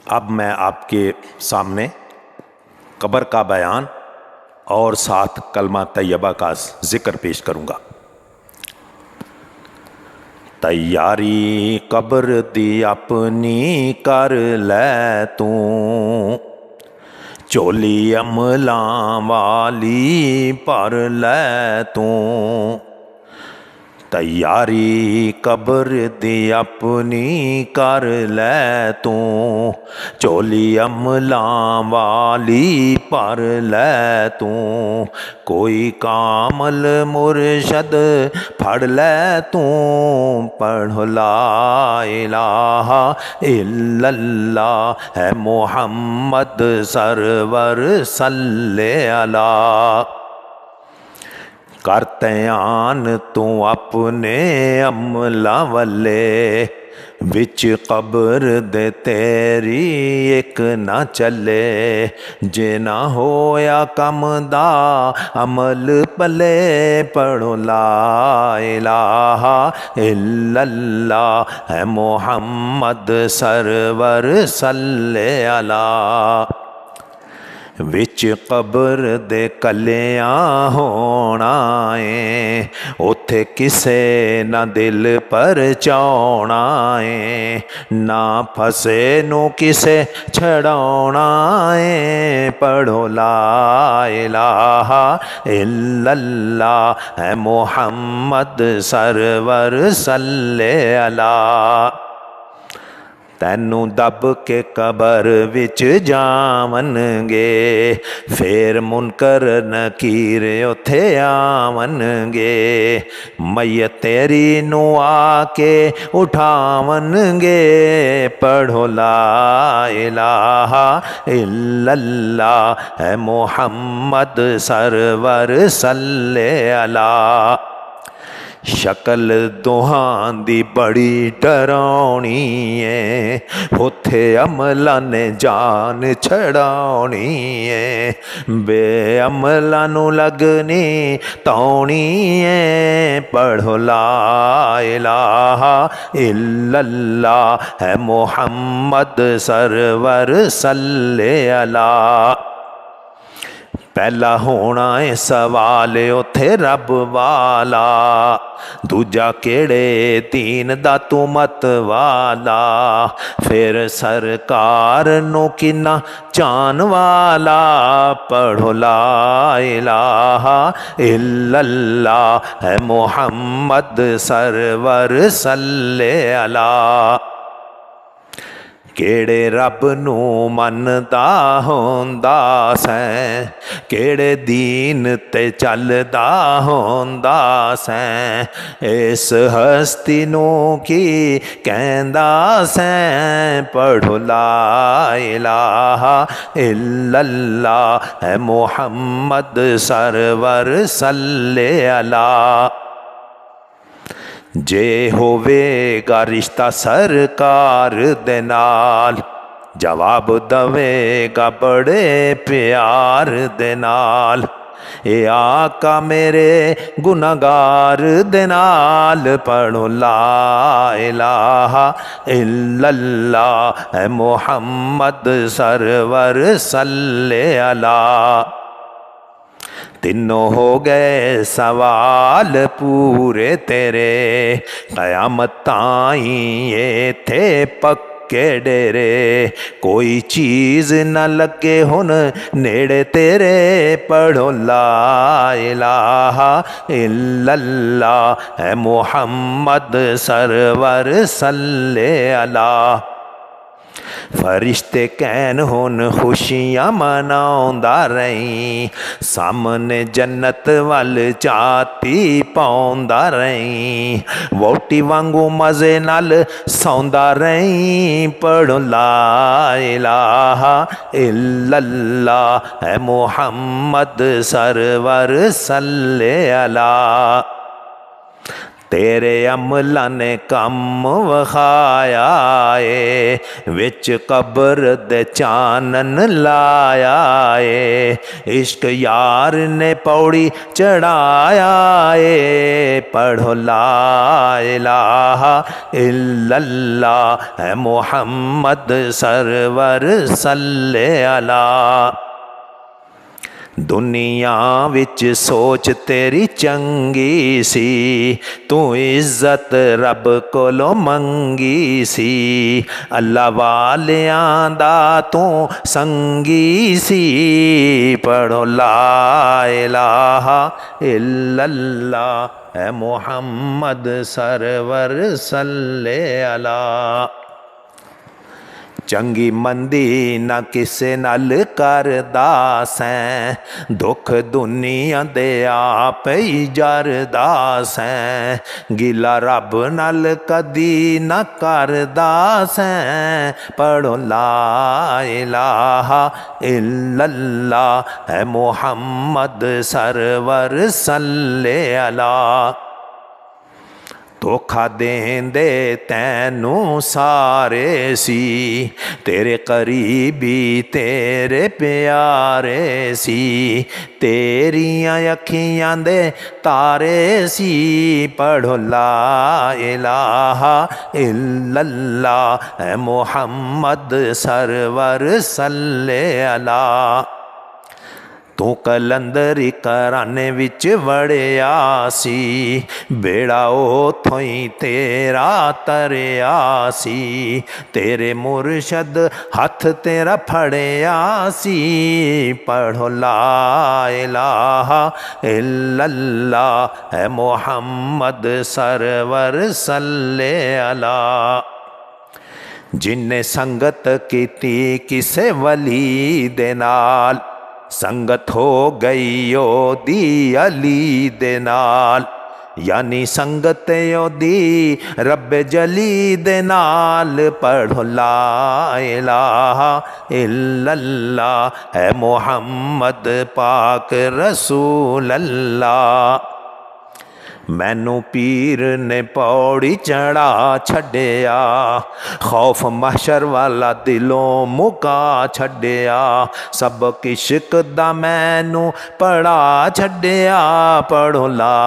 अब मैं आपके सामने कब्र का बयान और साथ कलमा तैयबा का जिक्र पेश करूँगा। तैयारी कब्र दी अपनी कर लै तू, चोली अमलां वाली पर लै तू। तैयारी कब्र दी अपनी कर लै तू, चोली अमलां वाली पर लै तू। कोई कामल मुर्शद फड़ लै तू, पढ़ ला इलाहा इल्लल्लाह है मुहम्मद सरवर सल्ले अला। कर ध्यान तू अपने अमला वल्ले, विच कब्र दे तेरी एक ना चले। जे ना होया कम दा अमल पले, पढ़ो ला इलाहा इल्लल्लाह है मुहम्मद सरवर सल्ले अला। विच कब्र दे कलियां होना है, उथे किसे ना दिल पर चाउना है। ना फसे नू किसे छड़ाउना है, पढ़ो ला इलाहा इल्लल्लाह है मुहम्मद सरवर सल्ले अला। तैनू दब के कबर विच जावनगे, फिर मुनकर नकीर उथे आवनगे। मैयत तेरी नू आके उठावनगे, पढ़ो ला इलाहा इल्लल्लाह है मुहम्मद सरवर सल्ले अला। शकल दोहां दी बड़ी डराउनी है, उथे अमला ने जान छड़ाउनी है। बेअमला नू लगनी तौनी है, पढ़ो ला इलाहा इल्लल्लाह है मुहम्मद सरवर सल्ले अला। पहला होना है सवाल उथे रब वाला, दूजा केड़े दीन दा तू मत वाला। फिर सरकार नू किन्ना चान वाला, पढ़ो ला इलाहा इल्लल्लाह है मुहम्मद सरवर सल्ले अला। केड़े रब नू मनदा होंदा सैं, केड़े दीन ते चलदा होंदा सैं। इस हस्ती नू की कहंदा सैं, पढ़ो ला इलाहा इल्लल्लाह है मुहम्मद सरवर सल्ले अला। जे होवेगा रिश्ता सरकार दे नाल, जवाब दवेगा बड़े प्यार दे नाल। ए आका मेरे गुनाहगार दे नाल, पढ़ो ला इलाहा इल्लल्लाह है मुहम्मद सरवर सल्ले अला। तीनों हो गए सवाल पूरे तेरे, कयामत ताईं ये थे पक्के डेरे। कोई चीज़ न लगे हुन नेड़े तेरे, पढ़ो ला इलाहा इल्लल्लाह है मुहम्मद सरवर सल्ले अला। फरिश्ते कहन हुन खुशियां मनाउंदा रही, सामने जन्नत वल चाती पाउंदा रही। वोटी वांगू मजे नाल सौंदा रही, पढ़ो ला इलाहा इल्लल्लाह है मुहम्मद सरवर सल्ले अला। तेरे अमलां ने कम वखाया ए विच कब्र दे चानन लाया ए इश्क यार ने पौड़ी चढ़ाया ए पढ़ो ला इलाहा इल्लल्लाह है मोहम्मद सरवर सल्ले अला। दुनिया विच सोच तेरी चंगी सी तू इज्जत रब कोलों मंगी सी अल्लाह वालियां दा तू संगी सी पढ़ो ला इलाहा इल्लल्लाह है मोहम्मद सरवर सल्ले अला। चंगी मंदी ना किसे नाल करदा सैं दुख दुनिया दे आप ही जरदा सैं गिला रब नाल कदी ना करदा सैं पढ़ो ला इलाहा इल्लल्लाह है मोहम्मद सरवर सल्ले अला। धोखा देंदे तैनू सारे सी तेरे करीबी तेरे प्यारे सी तेरियां अखियां दे तारे सी पढ़ो ला इलाहा इल्लल्लाह है मोहम्मद सरवर सल्ले अला। तू कलंदरी कराने विच वड़िया सी बेड़ा उथों ही तेरा तरिया सी तेरे मुर्शद हथ तेरा फड़िया सी पढ़ो ला इलाहा इल्लल्लाह है मोहम्मद सरवर सल्ले अला। जिन्ने संगत कीती किसे वली दे नाल संगत हो गई ओदी अली दे नाल यानी संगत ओदी रब जली दे नाल पढ़ो ला इलाहा इल्लल्लाह है मोहम्मद पाक रसूल अल्लाह। मैनू पीर ने पौड़ी चढ़ा छड़िया खौफ महशर वाला दिलों मुका छड़िया सब इश्क दा मैनू पढ़ा छड़िया पढ़ो ला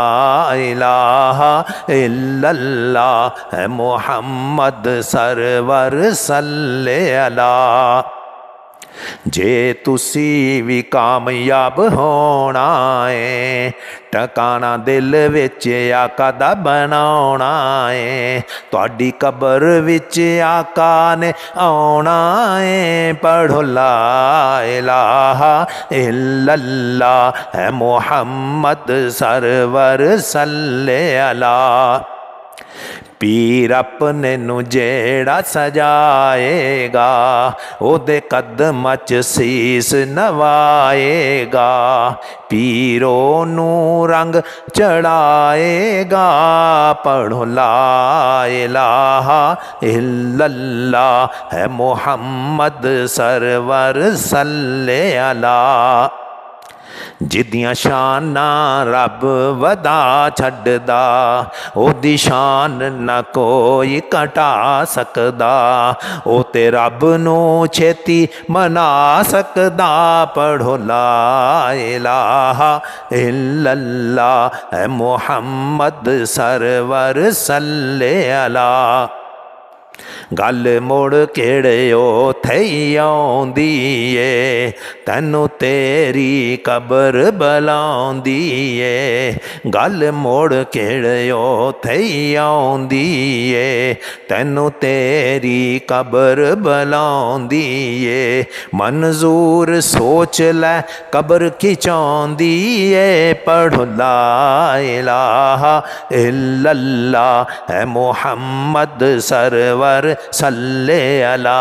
इलाहा इल्लल्लाह है मोहम्मद सरवर सल्ले अला। जे तुसी भी कामयाब होना है टकाना दिल विच आका दा बनाना है तुहाडी कबर विच आका ने आना है पढ़ो ला इलाहा इल्लल्लाह है मोहम्मद सरवर सल्ले अला। पीर अपने नू जेड़ा सजाएगा ओदे कदम च सीस नवाएगा पीरो नू रंग चढ़ाएगा पढ़ो ला इलाहा इल्लल्लाह है मोहम्मद सरवर सल्ले अला। जिदियां शाना रब वदा छड्डदा ओदी शान ना कोई घटा सकदा ओ ते रब नू छेती मना सकदा पढ़ो ला इलाहा इल्लल्लाह है मोहम्मद सरवर सल्ले अला। गल मुड़ केड़े ओथे आउंदी ए तैनू तेरी कबर बुलाउंदी ए गल मुड़ केड़े ओथे आउंदी ए तैनू तेरी कबर बुलाउंदी ए मंजूर सोच लै कबर खिचाउंदी ए पढ़ो ला इलाहा इल्लल्लाह है मोहम्मद सरवर सल्ले अला।